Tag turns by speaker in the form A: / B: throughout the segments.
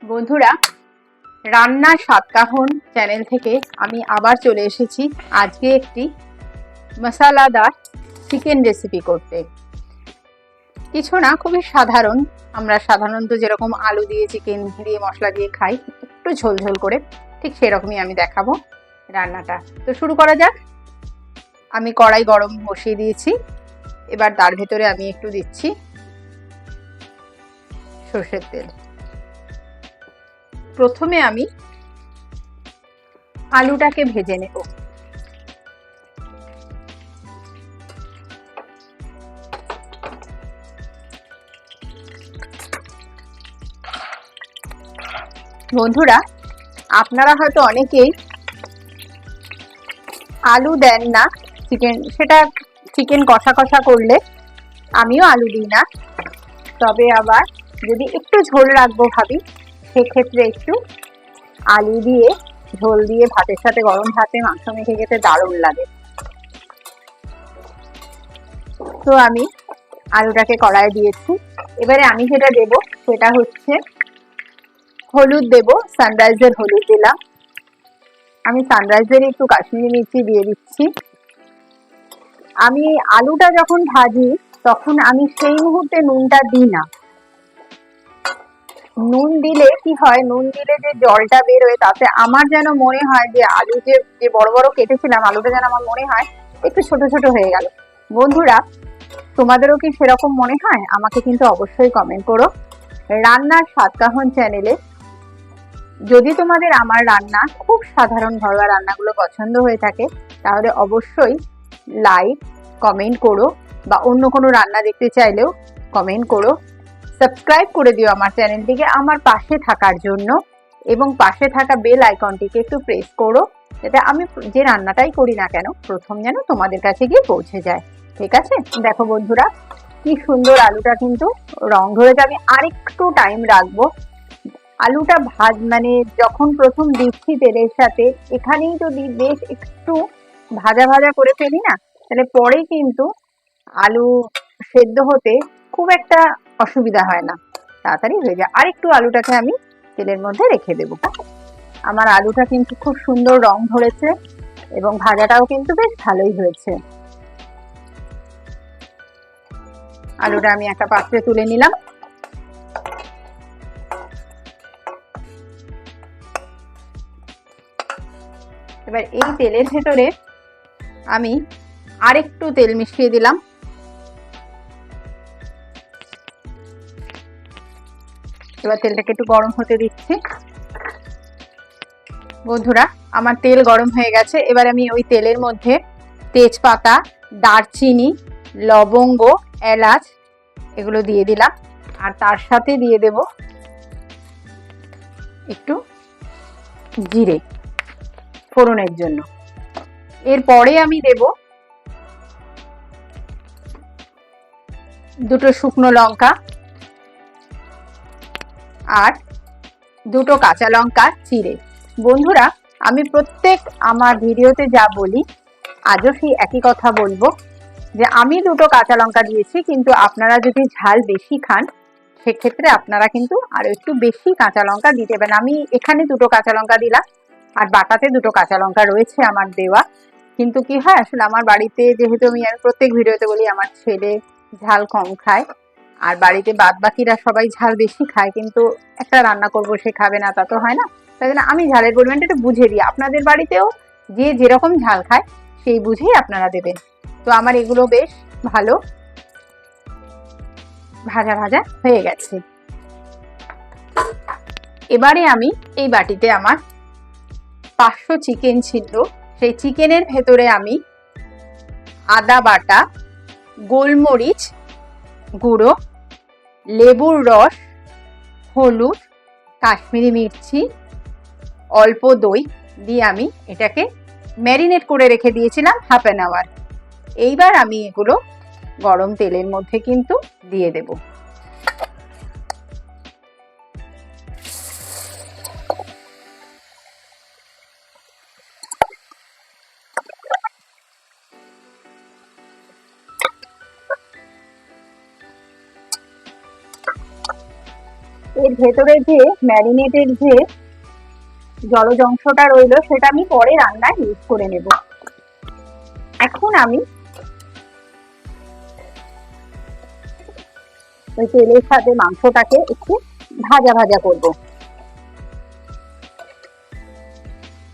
A: বন্ধুরা, রান্নার সাতকাহন চ্যানেল থেকে আমি আবার চলে এসেছি আজকে একটি মশলাদার চিকেন রেসিপি করতে। কিছু না, খুবই সাধারণ। আমরা সাধারণত যেরকম আলু দিয়ে চিকেন দিয়ে মশলা দিয়ে খাই, একটু ঝোলঝোল করে, ঠিক সেরকমই আমি দেখাবো রান্নাটা। তো শুরু করা যাক। আমি কড়াই গরম বসিয়ে দিয়েছি। এবার তার ভেতরে আমি একটু দিচ্ছি সর্ষের তেল। প্রথমে আমি আলুটাকে ভেজে নেব। বন্ধুরা, আপনারা হয়তো অনেকেই আলু দেন না চিকেন কষা কষা করলে। আমিও আলু দিই না, তবে আবার যদি একটু ঝোল রাখবো ভাবি, সেক্ষেত্রে একটু আলু দিয়ে ঝোল দিয়ে ভাতের সাথে, গরম ভাতে মাংস মেখে খেতে দারুণ লাগে। তো আমি আলুটাকে কড়াইয়ে দিয়েছি। এবারে আমি যেটা দেব সেটা হচ্ছে হলুদ দেব। সানরাইজের হলুদ দিলাম। আমি সানরাইজের একটু কাশ্মীরি মির্চি দিয়ে দিচ্ছি। আমি আলুটা যখন ভাজি তখন আমি সেই মুহূর্তে নুনটা দিই না। নুন দিলে কি হয়, নুন দিলে যে জলটা বেরোয়, তাতে আমার যেন মনে হয় যে আলু যে বড় বড় কেটেছিলাম, আলুটা যেন আমার মনে হয় একটু ছোট ছোট হয়ে গেল। বন্ধুরা, তোমাদেরও কি সেরকম মনে হয়? আমাকে কিন্তু অবশ্যই কমেন্ট করো। রান্নার সাতকাহন চ্যানেলে যদি তোমাদের আমার রান্না, খুব সাধারণ ঘরোয়া রান্নাগুলো পছন্দ হয়ে থাকে, তাহলে অবশ্যই লাইক কমেন্ট করো, বা অন্য কোনো রান্না দেখতে চাইলেও কমেন্ট করো। সাবস্ক্রাইব করে দিও আমার চ্যানেলটিকে আমার পাশে থাকার জন্য, এবং পাশে থাকা বেল আইকনটিকে একটু প্রেস করো, যাতে আমি যে রান্নাটাই করি না কেন প্রথম যেন তোমাদের কাছে গিয়ে পৌঁছে যায়। ঠিক আছে? দেখো বন্ধুরা, কি সুন্দর আলুটা কিন্তু রং ধরেছে। আমি আরেকটু টাইম রাখবো। আলুটা যখন প্রথম দিচ্ছি তেলের সাথে, এখানেই যদি বেশ একটু ভাজা ভাজা করে ফেলি না, তাহলে পরে কিন্তু আলু সেদ্ধ হতে খুব একটা অসুবিধা হয় না, তাড়াতাড়ি হয়ে যায়। আরেকটু আলুটাকে আমি তেলের মধ্যে রেখে দেবো। আমার আলুটা কিন্তু খুব সুন্দর রং ধরেছে, এবং ভাজাটাও কিন্তু বেশ ভালোই হয়েছে। আলুটা আমি একটা পাত্রে তুলে নিলাম। এবার এই তেলের ভেতরে আমি আরেকটু তেল মিশিয়ে দিলাম। এবার তেলটাকে একটু গরম হতে দিচ্ছি। বন্ধুরা, আমার তেল গরম হয়ে গেছে। এবার আমি ওই তেলের মধ্যে তেজপাতা, দারচিনি, লবঙ্গ, এলাচ এগুলো দিয়ে দিলাম। আর তার সাথে দিয়ে দেব একটু জিরে ফোড়নের জন্য। এরপরে আমি দেব দুটো শুকনো লঙ্কা আর দুটো কাঁচা লঙ্কা চিড়ে। বন্ধুরা, আমি প্রত্যেক আমার ভিডিওতে যা বলি, আজও সেই একই কথা বলবো, যে আমি দুটো কাঁচা লঙ্কা দিয়েছি, কিন্তু আপনারা যদি ঝাল বেশি খান, সেক্ষেত্রে আপনারা কিন্তু আরো একটু বেশি কাঁচা লঙ্কা দিতে পারেন। আমি এখানে দুটো কাঁচা লঙ্কা দিলাম, আর বাটাতে দুটো কাঁচা লঙ্কা রয়েছে আমার দেওয়া। কিন্তু কি হয়, আসলে আমার বাড়িতে যেহেতু আমি প্রত্যেক ভিডিওতে বলি আমার ছেলে ঝাল কম খায়, আর বাড়িতে বাদ বাকিরা সবাই ঝাল বেশি খায়, কিন্তু একটা রান্না করবো সে খাবে না, তা তো হয় না। তাই জন্য আমি ঝালের পরিমাণটা একটু বুঝে দিই। আপনাদের বাড়িতেও যে যেরকম ঝাল খায় সেই বুঝেই আপনারা দেবেন। তো আমার এগুলো বেশ ভালো ভাজা ভাজা হয়ে গেছে। এবারে আমি এই বাটিতে আমার 500 চিকেন ছিল, সেই চিকেনের ভেতরে আমি আদা বাটা, গোলমরিচ গুঁড়ো, লেবুর রস, হলুদ, কাশ্মীরি মির্চি, অল্প দই দিয়ে আমি এটাকে ম্যারিনেট করে রেখে দিয়েছিলাম হাফ অ্যান আওয়ার। এইবার আমি এগুলো গরম তেলের মধ্যে কিন্তু দিয়ে দেব। এর ভেতরে যে ম্যারিনেটের যে জলজ অংশটা রইলো সেটা আমি পরে রান্নায় ইউজ করে নেব। এখন আমি ওই তেলের সাথে মাংসটাকে একটু ভাজা ভাজা করব।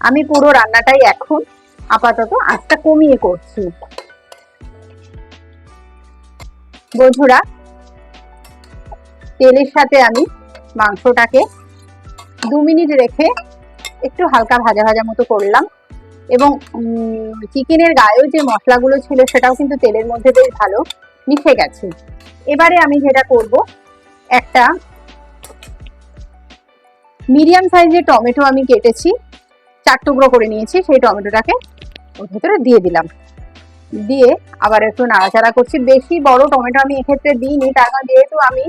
A: আমি পুরো রান্নাটাই এখন আপাতত আঁচটা কমিয়ে করছি। বন্ধুরা, তেলের সাথে আমি মাংসটাকে 2 মিনিট রেখে একটু হালকা ভাজা ভাজা মতো করলাম এবং চিকেনের গায়েও যে মশলাগুলো ছিল সেটাও কিন্তু তেলের মধ্যে বেশ ভালো মিশে গেছে। এবারে আমি যেটা করব, একটা মিডিয়াম সাইজের টমেটো আমি কেটেছি, 4 টুকরো করে নিয়েছি, সেই টমেটোটাকে ওর ভেতরে দিয়ে দিলাম। দিয়ে আবার একটু নাড়াচাড়া করছি। বেশি বড় টমেটো আমি এক্ষেত্রে দিইনি, তার কারণ যেহেতু আমি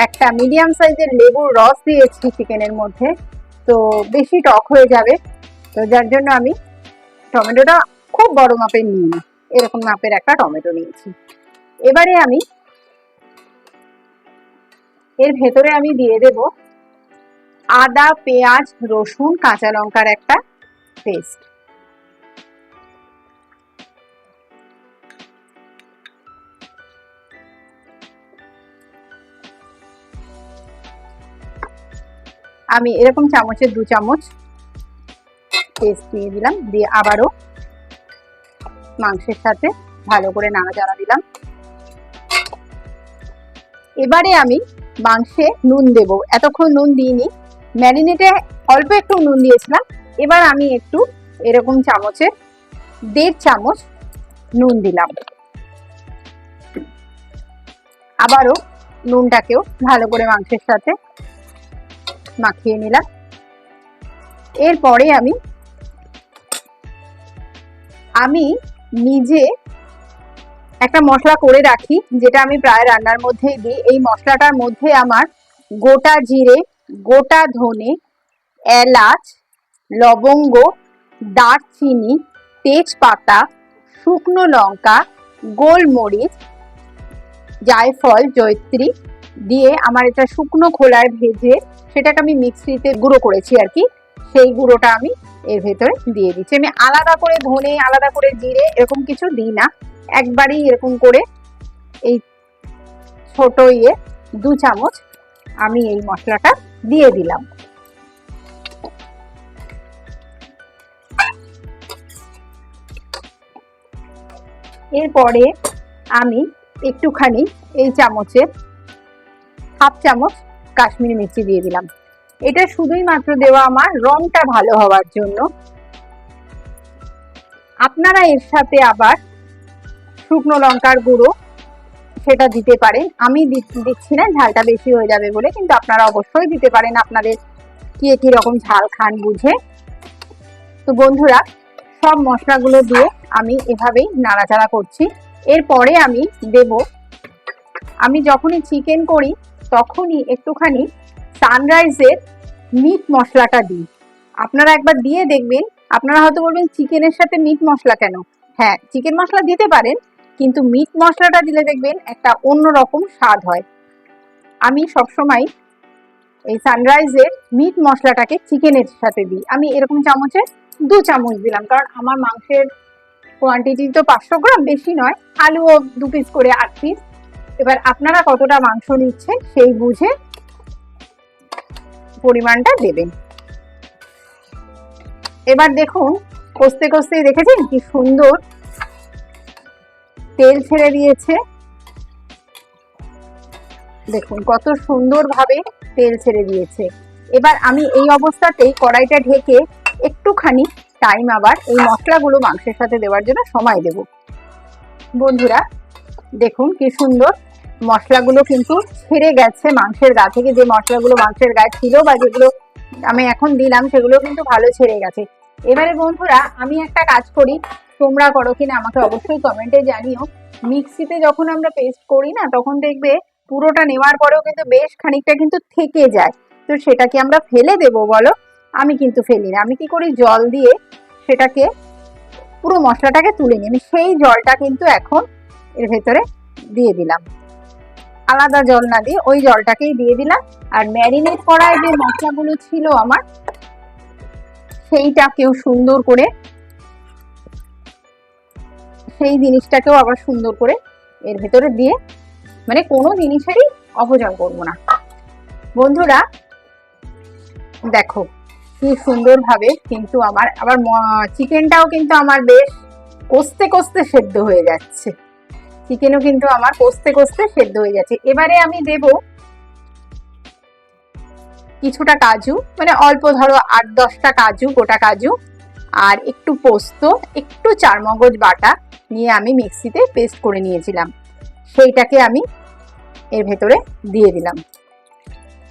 A: একটা মিডিয়াম সাইজের লেবুর রস দিয়েছি চিকেনের মধ্যে, তো বেশি টক হয়ে যাবে। তো যার জন্য আমি টমেটোটা খুব বড় মাপের নিইনি, এরকম মাপের একটা টমেটো নিয়েছি। এবারে আমি এর ভেতরে আমি দিয়ে দেব আদা, পেঁয়াজ, রসুন, কাঁচা লঙ্কার একটা পেস্ট। আমি এরকম চামচের 2 চামচ পেস্ট দিয়ে দিলাম, দিয়ে আবারও মাংসের সাথে ভালো করে নাড়াচাড়া দিলাম। এবারে আমি মাংসে নুন দেব। এতক্ষণ নুন দিইনি, ম্যারিনেটে অল্প একটু নুন দিয়েছিলাম। এবার আমি একটু এরকম চামচের 1.5 চামচ নুন দিলাম। আবারও নুনটাকেও ভালো করে মাংসের সাথে মাখিয়ে নিলাম। এরপরে আমি নিজে একটা মশলা করে রাখি, যেটা আমি প্রায় রান্নার মধ্যেই দিই। এই মশলাটার মধ্যে আমার গোটা জিরে, গোটা ধনে, এলাচ, লবঙ্গ, দারচিনি, তেজপাতা, শুকনো লঙ্কা, গোলমরিচ, জায়ফল, জয়িত্রী দিয়ে আমার এটা শুকনো খোলায় ভেজে সেটাকে আমি মিক্সিতে গুঁড়ো করেছি আর কি, সেই গুঁড়োটা আমি এর ভেতরে দিয়ে দিচ্ছি। আমি আলাদা করে ধনে, আলাদা করে জিরে এরকম কিছু দিই না, একবারই এরকম করে এই ছোট 2 চামচ আমি এই মশলাটা দিয়ে দিলাম। এরপরে আমি একটুখানি এই চামচের 1/2 চামচ কাশ্মীরি মির্চি দিয়ে দিলাম। এটা শুধুই মাত্র দেওয়া আমার রংটা ভালো হওয়ার জন্য। আপনারা এর সাথে আবার শুকনো লঙ্কার গুঁড়ো সেটা দিতে পারেন, আমি দিচ্ছি না, ঝালটা বেশি হয়ে যাবে বলে, কিন্তু আপনারা অবশ্যই দিতে পারেন আপনাদের কি রকম ঝাল খান বুঝে। তো বন্ধুরা, সব মশলাগুলো দিয়ে আমি এভাবেই নাড়াচাড়া করছি। এরপরে আমি দেব, আমি যখনই চিকেন করি তখনই একটুখানি সানরাইজের মিট মশলাটা দিই। আপনারা একবার দিয়ে দেখবেন। আপনারা হয়তো বলবেন চিকেনের সাথে মিট মশলা কেন? হ্যাঁ, চিকেন মশলা দিতে পারেন, কিন্তু মিট মশলাটা দিলে দেখবেন একটা অন্যরকম স্বাদ হয়। আমি সবসময় এই সানরাইজের মিট মশলাটাকে চিকেনের সাথে দিই। আমি এরকম চামচে 2 চামচ দিলাম, কারণ আমার মাংসের কোয়ান্টিটি তো 500 গ্রাম, বেশি নয়, আলুও 2 পিস করে 8 পিস। এবার আপনারা কতটা মাংস নিচ্ছেন সেই বুঝে পরিমাণটা দেবেন। এবার দেখুন, কষতে কষতে দেখেছেন কি সুন্দর তেল ছেড়ে দিয়েছে। দেখুন কত সুন্দরভাবে তেল ছেড়ে দিয়েছে। এবার আমি এই অবস্থাতেই কড়াইটা ঢেকে একটুখানি টাইম আবার এই মশলাগুলো মাংসের সাথে দেওয়ার জন্য সময় দেব। বন্ধুরা দেখুন কি সুন্দর মশলাগুলো কিন্তু ছেড়ে গেছে মাংসের গা থেকে। যে মশলাগুলো মাংসের গায়ে ছিল বা যেগুলো আমি এখন দিলাম সেগুলো কিন্তু ভালো ছেড়ে গেছে। এবারে বন্ধুরা, আমি একটা কাজ করি, তোমরা করো কিনা আমাকে অবশ্যই কমেন্টে জানিও। মিক্সিতে যখন আমরা পেস্ট করি না, তখন দেখবে পুরোটা নেওয়ার পরেও কিন্তু বেশ খানিকটা কিন্তু থেকে যায়। তো সেটা কি আমরা ফেলে দেবো বলো? আমি কিন্তু ফেলি না। আমি কি করি, জল দিয়ে সেটাকে পুরো মশলাটাকে তুলে নিই। আমি সেই জলটা কিন্তু এখন এর ভেতরে দিয়ে দিলাম। আলাদা জল না দিয়ে ওই জলটাকেই দিয়ে দিলাম। আর ম্যারিনেট করায় যে মশলাগুলো ছিল আমার, সেইটাকেও সুন্দর করে, সেই জিনিসটাকেও আবার সুন্দর করে এর ভেতরে দিয়ে, মানে কোনো জিনিসেরই অপচয় করব না। বন্ধুরা দেখো কি সুন্দর ভাবে কিন্তু আমার আবার চিকেনটাও কিন্তু আমার বেশ কষতে কষতে সেদ্ধ হয়ে যাচ্ছে। চিকেনও কিন্তু আমার কষতে কষতে সেদ্ধ হয়ে যাচ্ছে। এবারে আমি দেব কিছুটা কাজু, মানে অল্প ধরো 8-10টা কাজু, গোটা কাজু, আর একটু পোস্ত, একটু চারমগজ বাটা নিয়ে আমি মিক্সিতে পেস্ট করে নিয়েছিলাম, সেইটাকে আমি এর ভেতরে দিয়ে দিলাম।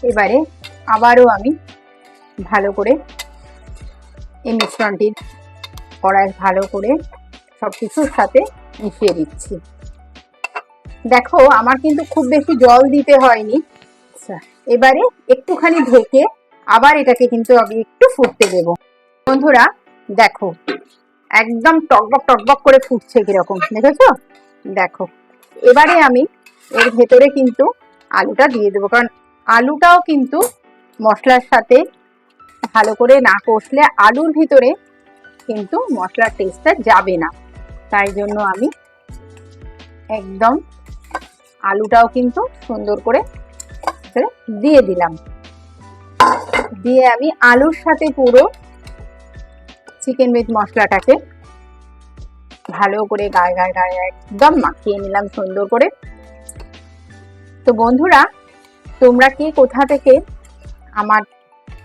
A: এবারে আবারও আমি ভালো করে এই মিশ্রণটির কড়াই ভালো করে সবকিছুর সাথে মিশিয়ে দিচ্ছি। দেখো আমার কিন্তু খুব বেশি জল দিতে হয়নি। আচ্ছা, এবারে একটুখানি ঢেকে আবার এটাকে কিন্তু আমি একটু ফুটতে দেব। বন্ধুরা দেখো একদম টকবক টকবক করে ফুটছে, কিরকম দেখেছো? দেখো এবারে আমি এর ভেতরে কিন্তু আলুটা দিয়ে দেবো, কারণ আলুটাও কিন্তু মশলার সাথে ভালো করে না কষলে আলুর ভিতরে কিন্তু মশলার টেস্টটা যাবে না। তাই জন্য আমি একদম আলুটাও কিন্তু সুন্দর করে দিয়ে দিলাম। দিয়ে আমি আলুর সাথে পুরো চিকেন উইথ মশলাটাকে ভালো করে গায়ে গায়ে গায়ে একদম মাখিয়ে নিলাম সুন্দর করে। তো বন্ধুরা তোমরা কি কোথা থেকে আমার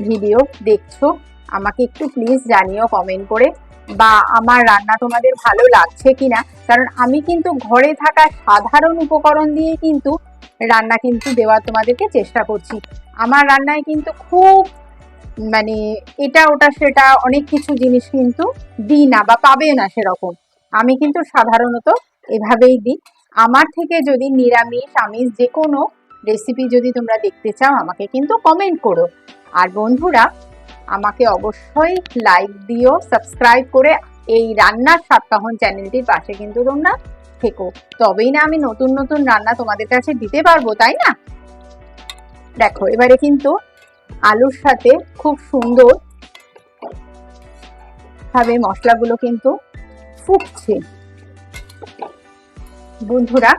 A: ভিডিও দেখছো আমাকে একটু প্লিজ জানিও কমেন্ট করে, বা আমার রান্না তোমাদের ভালো লাগছে কিনা। কারণ আমি কিন্তু ঘরে থাকা সাধারণ উপকরণ দিয়ে কিন্তু রান্না কিন্তু দেওয়ার তোমাদেরকে চেষ্টা করছি। আমার রান্নায় কিন্তু খুব মানে এটা ওটা সেটা অনেক কিছু জিনিস কিন্তু দিই না বা পাবে না সেরকম। আমি কিন্তু সাধারণত এভাবেই দিই। আমার থেকে যদি নিরামিষ আমিষ যে কোনো রেসিপি যদি তোমরা দেখতে চাও আমাকে কিন্তু কমেন্ট করো। আর বন্ধুরা আমাকে অবশ্যই লাইক দিও, সাবস্ক্রাইব করে এই রান্নার সাতকাহন চ্যানেলটির পাশে কিন্তু তোমরা থেকো, তবেই না আমি নতুন নতুন রান্না তোমাদের কাছে দিতে পারবো, তাই না? দেখো এবারে কিন্তু আলুর সাথে খুব সুন্দর ভাবে মশলাগুলো কিন্তু ফুটছে। বন্ধুরা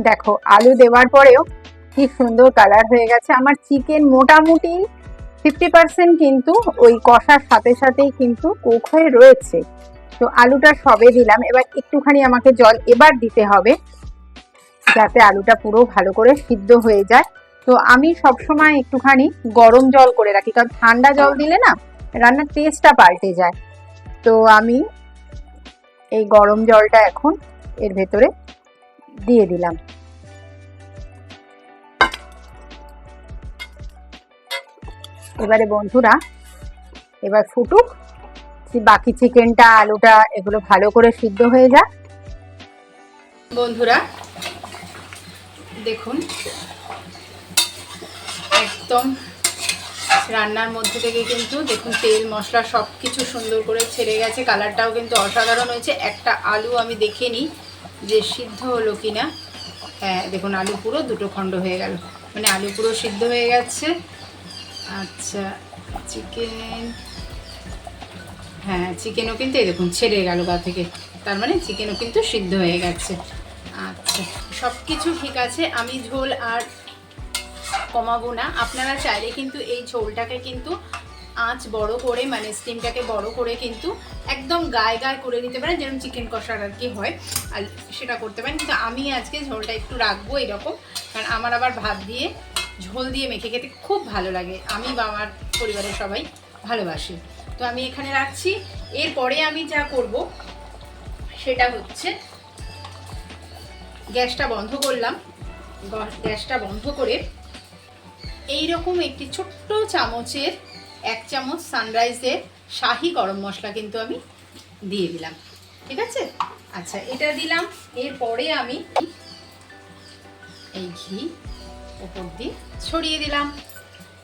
A: দেখো আলু দেওয়ার পরেও কি সুন্দর কালার হয়ে গেছে। আমার চিকেন মোটামুটি 50% কিন্তু ওই কষার সাথে সাথেই কিন্তু কুক হয়ে রয়েছে। তো আলুটা সবে দিলাম, এবার একটুখানি আমাকে জল এবার দিতে হবে যাতে আলুটা পুরো ভালো করে সিদ্ধ হয়ে যায়। তো আমি সবসময় একটুখানি গরম জল করে রাখি, কারণ ঠান্ডা জল দিলে না রান্নার টেস্টটা পাল্টে যায়। তো আমি এই গরম জলটা এখন এর ভেতরে দিয়ে দিলাম। এবারে বন্ধুরা এবার ফুটুক, বাকি চিকেনটা আলুটা এগুলো ভালো করে সিদ্ধ হয়ে যাক। বন্ধুরা দেখুন একদম রান্নার মধ্যে থেকে কিন্তু দেখুন তেল মশলা সব কিছু সুন্দর করে ছেড়ে গেছে, কালারটাও কিন্তু অসাধারণ হয়েছে। একটা আলু আমি দেখে নিই যে সিদ্ধ হলো কিনা। হ্যাঁ দেখুন আলু পুরো দুটো খণ্ড হয়ে গেল, মানে আলু পুরো সিদ্ধ হয়ে গেছে। আচ্ছা চিকেন, হ্যাঁ চিকেনও কিন্তু এই দেখুন ছেড়ে গেল গা থেকে, তার মানে চিকেনও কিন্তু সিদ্ধ হয়ে গেছে। আচ্ছা সব কিছু ঠিক আছে, আমি ঝোল আর কমাবো না। আপনারা চাইলে কিন্তু এই ঝোলটাকে কিন্তু আঁচ বড় করে, মানে স্টিমটাকে বড় করে কিন্তু একদম গায়ে গায়ে করে নিতে পারেন, যেরকম চিকেন কষার আর কি হয়, আর সেটা করতে পারেন। কিন্তু আমি আজকে ঝোলটা একটু রাখবো এরকম, কারণ আমার আবার ভাত দিয়ে ঝোল দিয়ে মেখে খেতে খুব ভালো লাগে, আমি বা আমার পরিবারের সবাই ভালোবাসি। তো আমি এখানে রাখছি। এরপরে আমি যা করব সেটা হচ্ছে গ্যাসটা বন্ধ করলাম। গ্যাসটা বন্ধ করে এইরকম একটি ছোট্ট চামচের 1 চামচ সানরাইজের শাহি গরম মশলা কিন্তু আমি দিয়ে দিলাম, ঠিক আছে? আচ্ছা এটা দিলাম। এরপরে আমি এই ঘি উপর দিয়ে ছড়িয়ে দিলাম।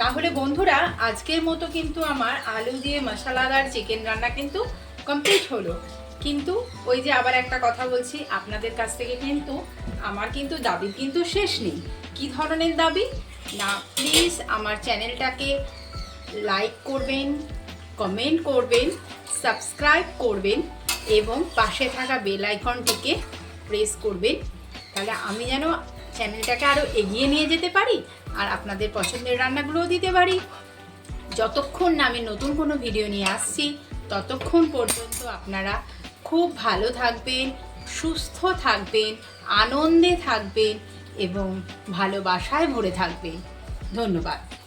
A: তাহলে বন্ধুরা আজকের মতো কিন্তু আমার আলু দিয়ে মশলাদার চিকেন রান্না কিন্তু কমপ্লিট হলো। কিন্তু ওই যে আবার একটা কথা বলছি, আপনাদের কাছ থেকে কিন্তু
B: আমার কিন্তু দাবির কিন্তু শেষ নেই। কি ধরনের দাবি? না, প্লিজ আমার চ্যানেলটাকে লাইক করবেন, কমেন্ট করবেন, সাবস্ক্রাইব করবেন এবং পাশে থাকা বেল আইকনটিকে প্রেস করবেন, তাহলে আমি যেন চ্যানেলটাকে আরও এগিয়ে নিয়ে যেতে পারি আর আপনাদের পছন্দের রান্নাগুলোও দিতে পারি। যতক্ষণ না আমি নতুন কোনো ভিডিও নিয়ে আসছি ততক্ষণ পর্যন্ত আপনারা খুব ভালো থাকবেন, সুস্থ থাকবেন, আনন্দে থাকবেন এবং ভালোবাসায় ভরে থাকবেন। ধন্যবাদ।